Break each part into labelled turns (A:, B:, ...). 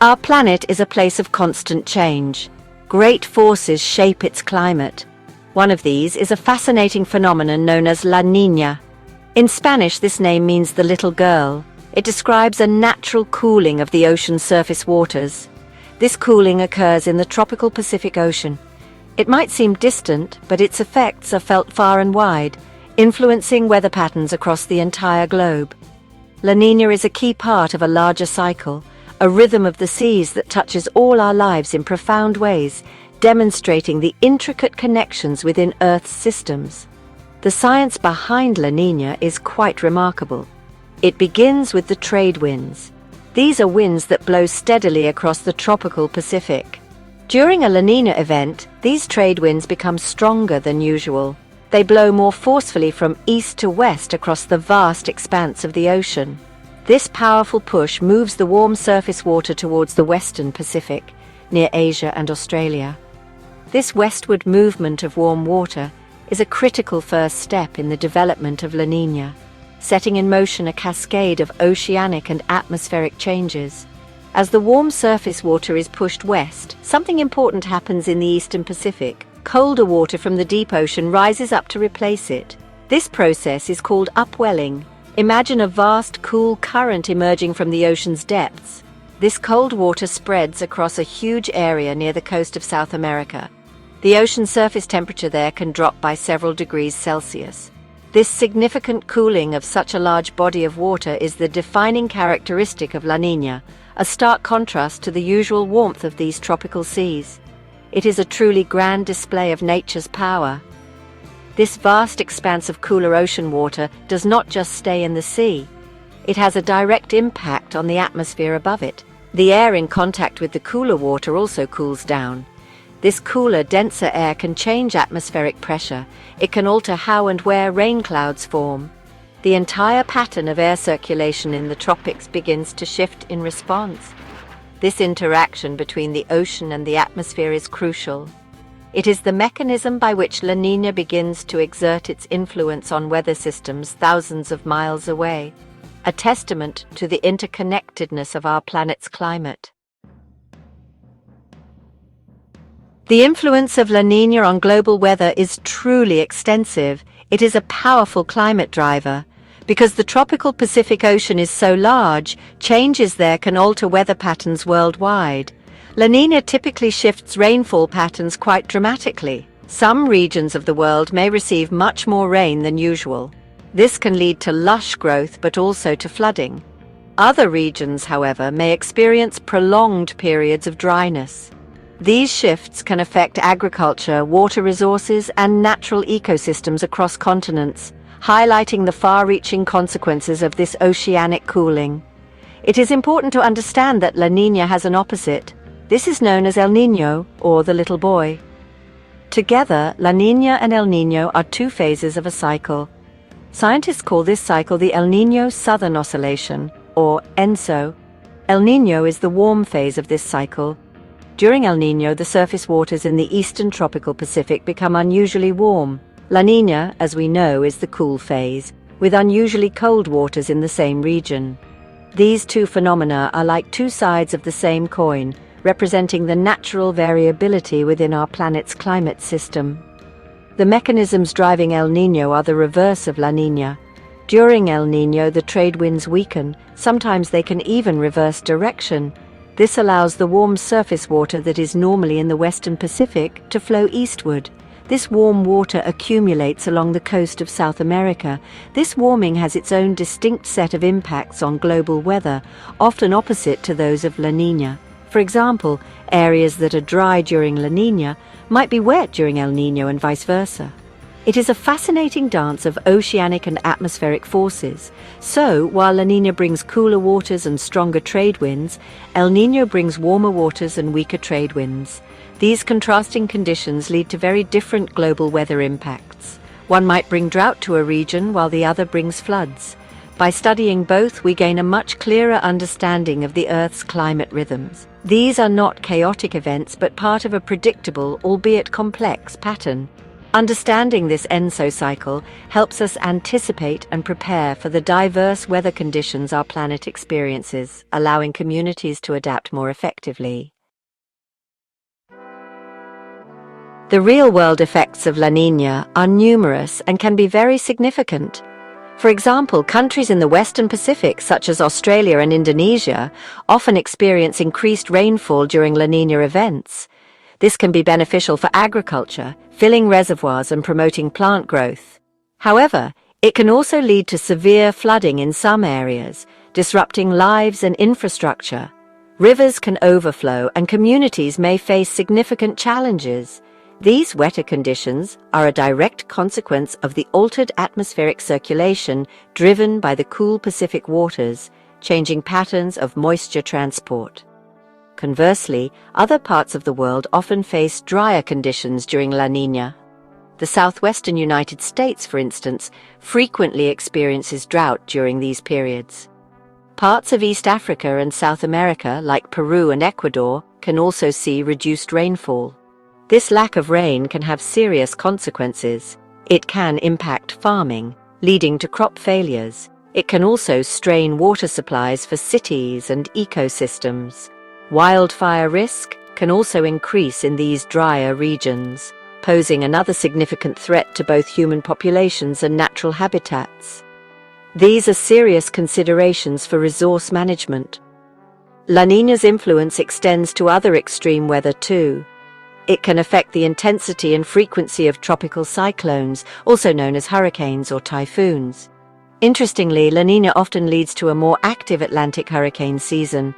A: Our planet is a place of constant change. Great forces shape its climate. One of these is a fascinating phenomenon known as La Niña. In Spanish, this name means the little girl. It describes a natural cooling of the ocean surface waters. This cooling occurs in the tropical Pacific Ocean. It might seem distant, but its effects are felt far and wide, influencing weather patterns across the entire globe. La Niña is a key part of a larger cycle, a rhythm of the seas that touches all our lives in profound ways, demonstrating the intricate connections within Earth's systems. The science behind La Niña is quite remarkable. It begins with the trade winds. These are winds that blow steadily across the tropical Pacific. During a La Niña event, these trade winds become stronger than usual. They blow more forcefully from east to west across the vast expanse of the ocean. This powerful push moves the warm surface water towards the western Pacific, near Asia and Australia. This westward movement of warm water is a critical first step in the development of La Niña, setting in motion a cascade of oceanic and atmospheric changes. As the warm surface water is pushed west, something important happens in the eastern Pacific. Colder water from the deep ocean rises up to replace it. This process is called upwelling. Imagine a vast, cool current emerging from the ocean's depths. This cold water spreads across a huge area near the coast of South America. The ocean surface temperature there can drop by several degrees Celsius. This significant cooling of such a large body of water is the defining characteristic of La Niña, a stark contrast to the usual warmth of these tropical seas. It is a truly grand display of nature's power. This vast expanse of cooler ocean water does not just stay in the sea. It has a direct impact on the atmosphere above it. The air in contact with the cooler water also cools down. This cooler, denser air can change atmospheric pressure. It can alter how and where rain clouds form. The entire pattern of air circulation in the tropics begins to shift in response. This interaction between the ocean and the atmosphere is crucial. It is the mechanism by which La Niña begins to exert its influence on weather systems thousands of miles away, a testament to the interconnectedness of our planet's climate. The influence of La Niña on global weather is truly extensive. It is a powerful climate driver. Because the tropical Pacific Ocean is so large, changes there can alter weather patterns worldwide. La Niña typically shifts rainfall patterns quite dramatically. Some regions of the world may receive much more rain than usual. This can lead to lush growth but also to flooding. Other regions, however, may experience prolonged periods of dryness. These shifts can affect agriculture, water resources, and natural ecosystems across continents, highlighting the far-reaching consequences of this oceanic cooling. It is important to understand that La Niña has an opposite. This is known as El Niño, or the little boy. Together, La Niña and El Niño are two phases of a cycle. Scientists call this cycle the El Niño Southern Oscillation, or ENSO. El Niño is the warm phase of this cycle. During El Niño, the surface waters in the eastern tropical Pacific become unusually warm. La Niña, as we know, is the cool phase, with unusually cold waters in the same region. These two phenomena are like two sides of the same coin, representing the natural variability within our planet's climate system. The mechanisms driving El Niño are the reverse of La Niña. During El Niño, the trade winds weaken. Sometimes they can even reverse direction. This allows the warm surface water that is normally in the western Pacific to flow eastward. This warm water accumulates along the coast of South America. This warming has its own distinct set of impacts on global weather, often opposite to those of La Niña. For example, areas that are dry during La Niña might be wet during El Niño and vice versa. It is a fascinating dance of oceanic and atmospheric forces. So, while La Niña brings cooler waters and stronger trade winds, El Niño brings warmer waters and weaker trade winds. These contrasting conditions lead to very different global weather impacts. One might bring drought to a region while the other brings floods. By studying both, we gain a much clearer understanding of the Earth's climate rhythms. These are not chaotic events, but part of a predictable, albeit complex, pattern. Understanding this ENSO cycle helps us anticipate and prepare for the diverse weather conditions our planet experiences, allowing communities to adapt more effectively. The real-world effects of La Niña are numerous and can be very significant. For example, countries in the Western Pacific, such as Australia and Indonesia, often experience increased rainfall during La Niña events. This can be beneficial for agriculture, filling reservoirs and promoting plant growth. However, it can also lead to severe flooding in some areas, disrupting lives and infrastructure. Rivers can overflow and communities may face significant challenges. These wetter conditions are a direct consequence of the altered atmospheric circulation driven by the cool Pacific waters, changing patterns of moisture transport. Conversely, other parts of the world often face drier conditions during La Niña. The southwestern United States, for instance, frequently experiences drought during these periods. Parts of East Africa and South America, like Peru and Ecuador, can also see reduced rainfall. This lack of rain can have serious consequences. It can impact farming, leading to crop failures. It can also strain water supplies for cities and ecosystems. Wildfire risk can also increase in these drier regions, posing another significant threat to both human populations and natural habitats. These are serious considerations for resource management. La Niña's influence extends to other extreme weather too. It can affect the intensity and frequency of tropical cyclones, also known as hurricanes or typhoons. Interestingly, La Niña often leads to a more active Atlantic hurricane season.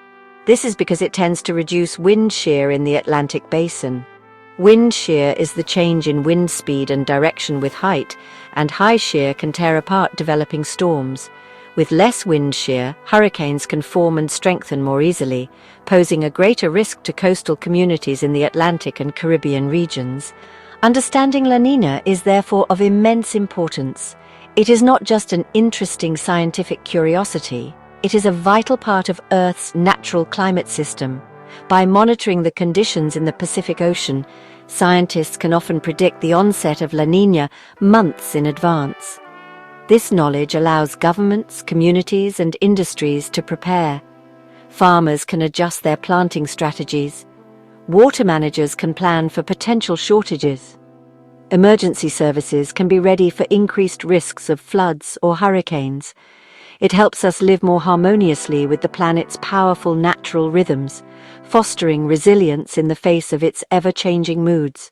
A: This is because it tends to reduce wind shear in the Atlantic basin. Wind shear is the change in wind speed and direction with height, and high shear can tear apart developing storms. With less wind shear, hurricanes can form and strengthen more easily, posing a greater risk to coastal communities in the Atlantic and Caribbean regions. Understanding La Niña is therefore of immense importance. It is not just an interesting scientific curiosity, it is a vital part of Earth's natural climate system. By monitoring the conditions in the Pacific Ocean, scientists can often predict the onset of La Niña months in advance. This knowledge allows governments, communities, and industries to prepare. Farmers can adjust their planting strategies. Water managers can plan for potential shortages. Emergency services can be ready for increased risks of floods or hurricanes. It helps us live more harmoniously with the planet's powerful natural rhythms, fostering resilience in the face of its ever-changing moods.